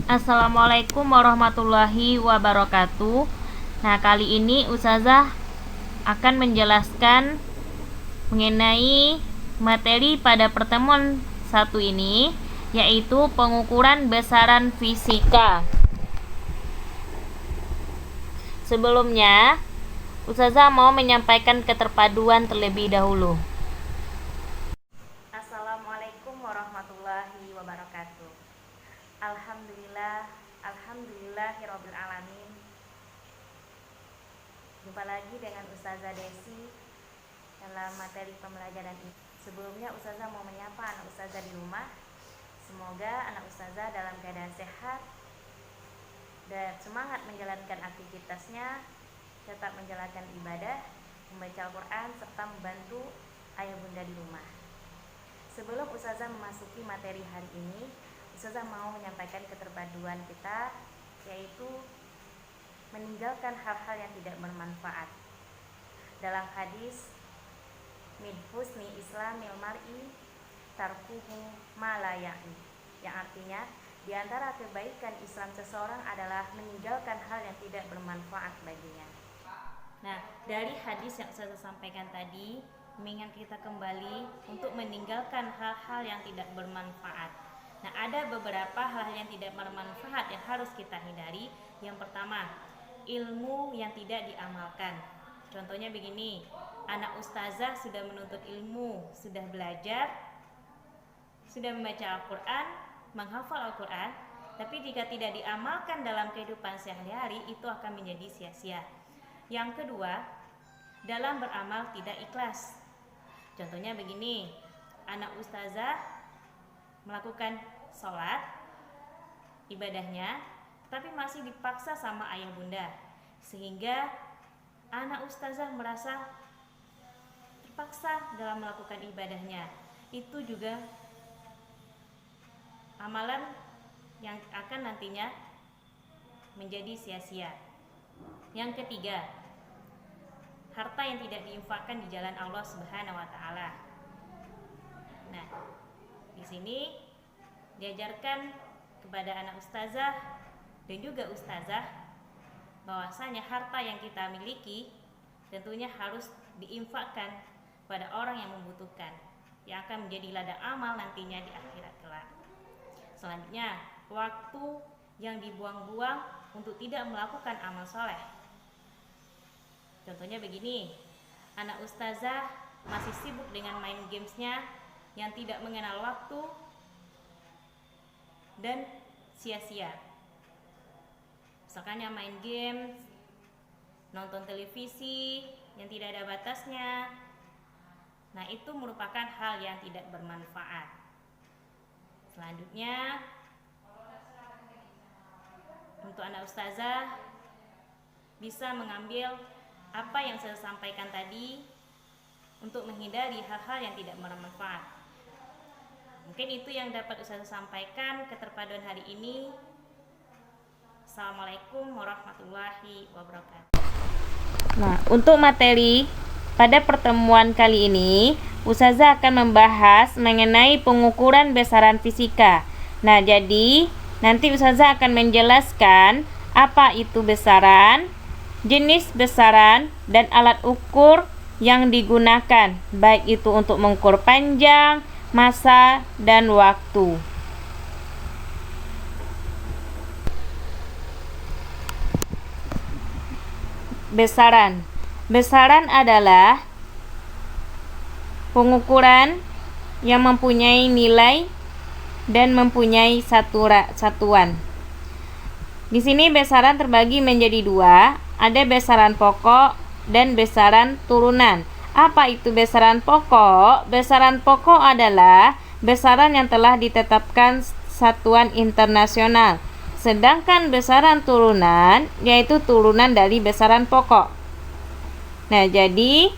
Assalamualaikum warahmatullahi wabarakatuh. Nah, kali ini Ustazah akan menjelaskan mengenai materi pada pertemuan satu ini, yaitu pengukuran besaran fisika. Sebelumnya, Ustazah mau menyampaikan keterpaduan terlebih dahulu. Assalamualaikum warahmatullahi wabarakatuh. Alhamdulillahirabbil alamin. Jumpa lagi dengan Ustazah Desi dalam materi pembelajaran ini. Sebelumnya Ustazah mau menyapa anak Ustazah di rumah. Semoga anak Ustazah dalam keadaan sehat dan semangat menjalankan aktivitasnya, tetap menjalankan ibadah, membaca Al-Quran, serta membantu ayah bunda di rumah. Sebelum Ustazah memasuki materi hari ini, Ustazah mau menyampaikan keterpaduan kita, yaitu meninggalkan hal-hal yang tidak bermanfaat. Dalam hadis, min husni islamil mar'i tarkuhu ma la ya'ni, yang artinya di antara kebaikan Islam seseorang adalah meninggalkan hal yang tidak bermanfaat baginya. Nah, dari hadis yang Ustazah sampaikan tadi mengingat kita kembali untuk meninggalkan hal-hal yang tidak bermanfaat. Nah, ada beberapa hal yang tidak bermanfaat yang harus kita hindari. Yang pertama, ilmu yang tidak diamalkan. Contohnya begini, anak ustazah sudah menuntut ilmu, sudah belajar, sudah membaca Al-Quran, menghafal Al-Quran, tapi jika tidak diamalkan dalam kehidupan sehari-hari, itu akan menjadi sia-sia. Yang kedua, dalam beramal tidak ikhlas. Contohnya begini, anak ustazah melakukan sholat ibadahnya, tapi masih dipaksa sama ayah bunda, sehingga anak ustazah merasa terpaksa dalam melakukan ibadahnya. Itu juga amalan yang akan nantinya menjadi sia-sia. Yang ketiga, harta yang tidak diinfakkan di jalan Allah Subhanahu wa taala. Nah, di sini diajarkan kepada anak ustazah dan juga ustazah bahwasanya harta yang kita miliki tentunya harus diinfakkan pada orang yang membutuhkan, yang akan menjadi ladang amal nantinya di akhirat kelak. Selanjutnya, waktu yang dibuang-buang untuk tidak melakukan amal soleh. Contohnya begini, anak ustazah masih sibuk dengan main gamesnya yang tidak mengenal waktu dan sia-sia. Misalkan yang main game, nonton televisi yang tidak ada batasnya. Nah, itu merupakan hal yang tidak bermanfaat. Selanjutnya, untuk anak ustazah bisa mengambil apa yang saya sampaikan tadi untuk menghindari hal-hal yang tidak bermanfaat. Mungkin itu yang dapat saya sampaikan keterpaduan hari ini. Assalamualaikum warahmatullahi wabarakatuh. Nah, untuk materi pada pertemuan kali ini, Ustazah akan membahas mengenai pengukuran besaran fisika. Nah, jadi nanti Ustazah akan menjelaskan apa itu besaran, jenis besaran, dan alat ukur yang digunakan, baik itu untuk mengukur panjang, masa, dan waktu. Besaran. Besaran adalah pengukuran yang mempunyai nilai dan mempunyai satuan. Di sini besaran terbagi menjadi dua, ada besaran pokok dan besaran turunan. Apa itu besaran pokok? Besaran pokok adalah besaran yang telah ditetapkan satuan internasional. Sedangkan besaran turunan yaitu turunan dari besaran pokok. Nah, jadi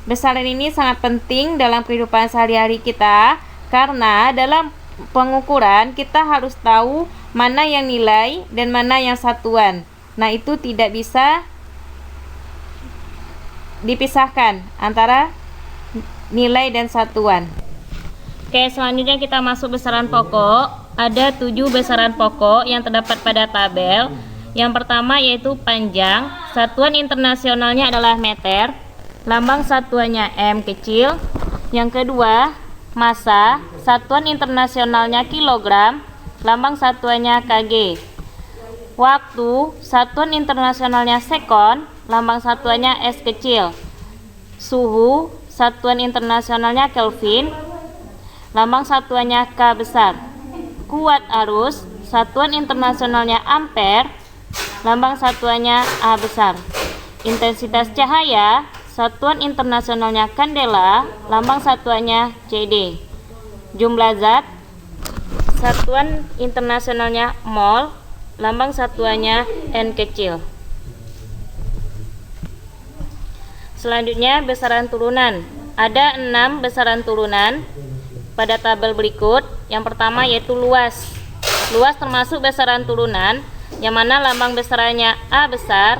besaran ini sangat penting dalam kehidupan sehari-hari kita, karena dalam pengukuran kita harus tahu mana yang nilai dan mana yang satuan. Nah, itu tidak bisa dipisahkan antara nilai dan satuan. Oke, selanjutnya kita masuk besaran pokok. ada 7 besaran pokok yang terdapat pada tabel. Yang pertama yaitu panjang, satuan internasionalnya adalah meter, lambang satuannya M kecil. Yang kedua, massa, satuan internasionalnya kilogram, lambang satuannya kg. Waktu, satuan internasionalnya sekon, lambang satuannya S kecil. Suhu, satuan internasionalnya Kelvin, lambang satuannya K besar. Kuat arus, satuan internasionalnya ampere, lambang satuannya A besar. Intensitas cahaya, satuan internasionalnya kandela, lambang satuannya CD. Jumlah zat, satuan internasionalnya mol, lambang satuannya N kecil. Selanjutnya besaran turunan. Ada 6 besaran turunan pada tabel berikut. Yang pertama yaitu luas. Luas termasuk besaran turunan, yang mana lambang besarannya A besar.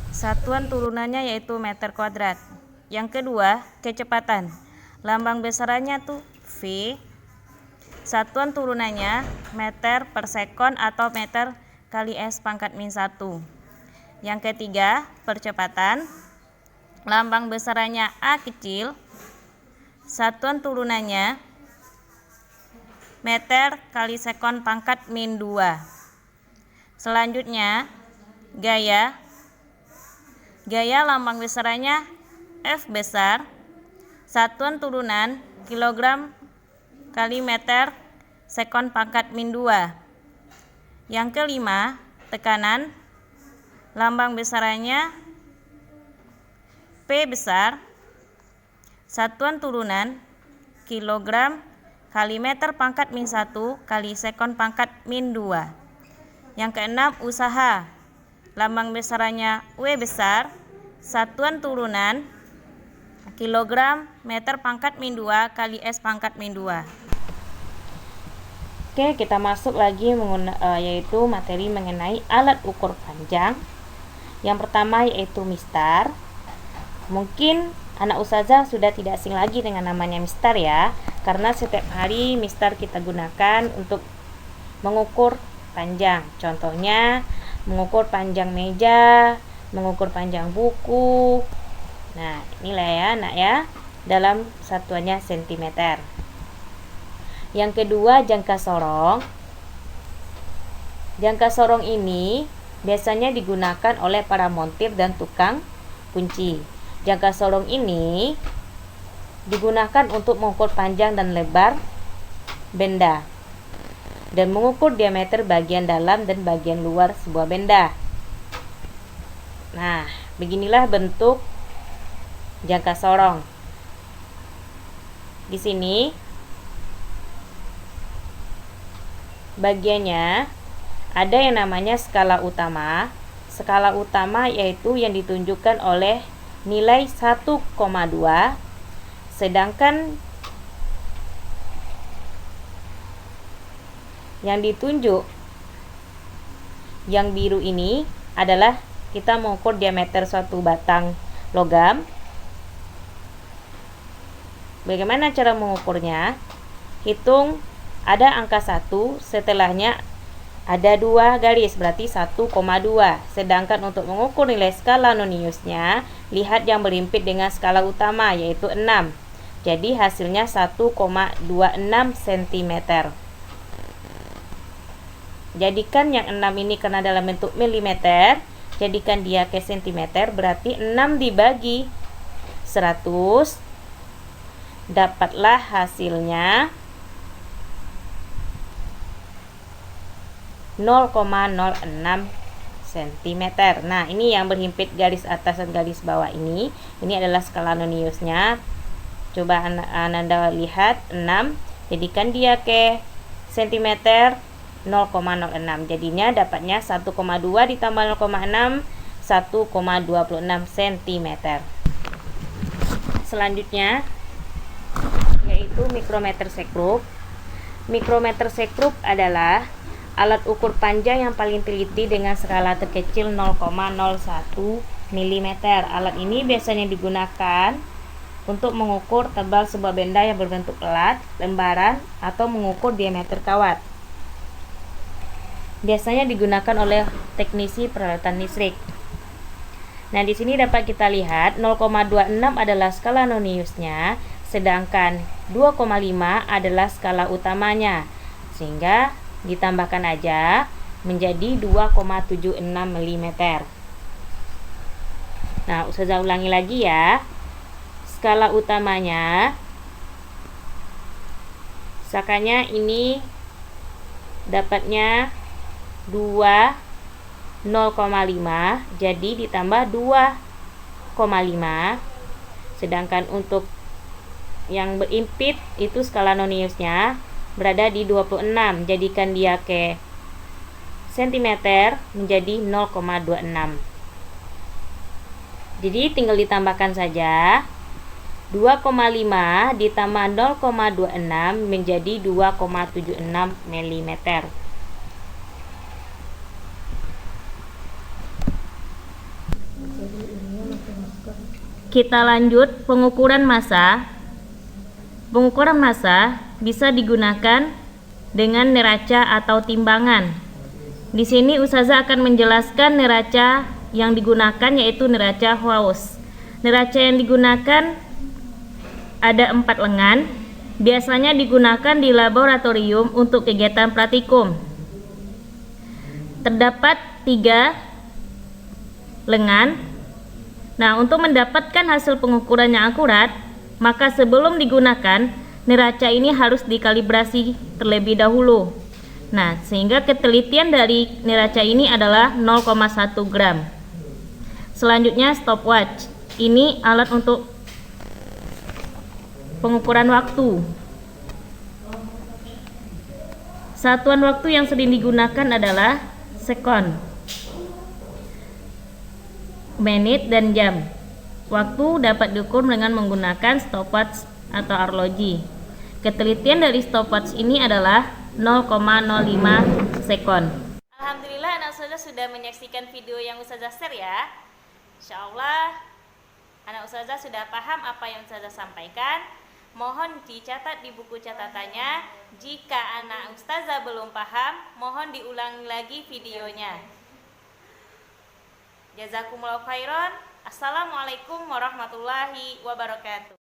Satuan turunannya yaitu meter kuadrat. Yang kedua, kecepatan. Lambang besarannya tuh V. Satuan turunannya meter per sekon atau meter kali S pangkat min 1. Yang ketiga, percepatan. Lambang besarannya A kecil. Satuan turunannya meter kali sekon pangkat min 2. Selanjutnya, gaya. Gaya lambang besarannya F besar. Satuan turunan kilogram kali meter sekon pangkat min 2. Yang kelima, tekanan. Lambang besarannya P besar. Satuan turunan kilogram kali meter pangkat min 1 kali sekon pangkat min 2. Yang keenam, usaha. Lambang besarannya W besar. Satuan turunan kilogram meter pangkat min 2 kali S pangkat min 2. Oke, kita masuk lagi yaitu materi mengenai alat ukur panjang. Yang pertama yaitu mistar. Mungkin anak ustazah sudah tidak asing lagi dengan namanya mistar ya, karena setiap hari mistar kita gunakan untuk mengukur panjang. Contohnya mengukur panjang meja, mengukur panjang buku. Nah, inilah ya nak ya, dalam satuannya sentimeter. Yang kedua, jangka sorong. Jangka sorong ini biasanya digunakan oleh para montir dan tukang kunci. Jangka sorong ini digunakan untuk mengukur panjang dan lebar benda dan mengukur diameter bagian dalam dan bagian luar sebuah benda. Nah, beginilah bentuk jangka sorong. Di sini bagiannya ada yang namanya skala utama. Skala utama yaitu yang ditunjukkan oleh nilai 1,2, sedangkan yang ditunjuk yang biru ini adalah kita mengukur diameter suatu batang logam. Bagaimana cara mengukurnya? Hitung, ada angka 1, setelahnya ada 2 garis, berarti 1,2. Sedangkan untuk mengukur nilai skala noniusnya, lihat yang berhimpit dengan skala utama yaitu 6. Jadi hasilnya 1,26 cm. Jadikan yang 6 ini karena dalam bentuk milimeter, jadikan dia ke sentimeter, berarti 6 dibagi 100, dapatlah hasilnya 0,06 cm. Nah, ini yang berhimpit garis atas dan garis bawah ini adalah skala noniusnya. Coba Anda lihat 6, jadikan dia ke cm, 0,06. Jadinya dapatnya 1,2 ditambah 0,6, 1,26 cm. Selanjutnya yaitu mikrometer sekrup. Mikrometer sekrup adalah alat ukur panjang yang paling teliti dengan skala terkecil 0,01 mm. Alat ini biasanya digunakan untuk mengukur tebal sebuah benda yang berbentuk pelat, lembaran, atau mengukur diameter kawat. Biasanya digunakan oleh teknisi peralatan listrik. Nah, di sini dapat kita lihat 0,26 adalah skala noniusnya, sedangkan 2,5 adalah skala utamanya. Sehingga ditambahkan aja menjadi 2,76 mm. Nah, Ustazah ulangi lagi ya. Skala utamanya, misalkannya ini dapatnya 2 0,5, jadi ditambah 2,5. Sedangkan untuk yang berimpit itu skala noniusnya berada di 26, jadikan dia ke cm menjadi 0,26. Jadi tinggal ditambahkan saja 2,5 ditambah 0,26 menjadi 2,76 mm. Kita lanjut pengukuran massa. Pengukuran massa bisa digunakan dengan neraca atau timbangan. Di sini Ustazah akan menjelaskan neraca yang digunakan, yaitu neraca Gauss. Neraca yang digunakan ada 4 lengan, biasanya digunakan di laboratorium untuk kegiatan praktikum. Terdapat 3 lengan. Nah, untuk mendapatkan hasil pengukuran yang akurat, maka sebelum digunakan, neraca ini harus dikalibrasi terlebih dahulu. Nah, sehingga ketelitian dari neraca ini adalah 0,1 gram. Selanjutnya stopwatch. Ini alat untuk pengukuran waktu. Satuan waktu yang sering digunakan adalah sekon, menit, dan jam. Waktu dapat diukur dengan menggunakan stopwatch atau arloji. Ketelitian dari stopwatch ini adalah 0,05 sekon. Alhamdulillah, anak ustazah sudah menyaksikan video yang ustazah share ya. Insyaallah anak ustazah sudah paham apa yang ustazah sampaikan. Mohon dicatat di buku catatannya. Jika anak ustazah belum paham, mohon diulangi lagi videonya. Jazakumullahu khairan. Assalamualaikum warahmatullahi wabarakatuh.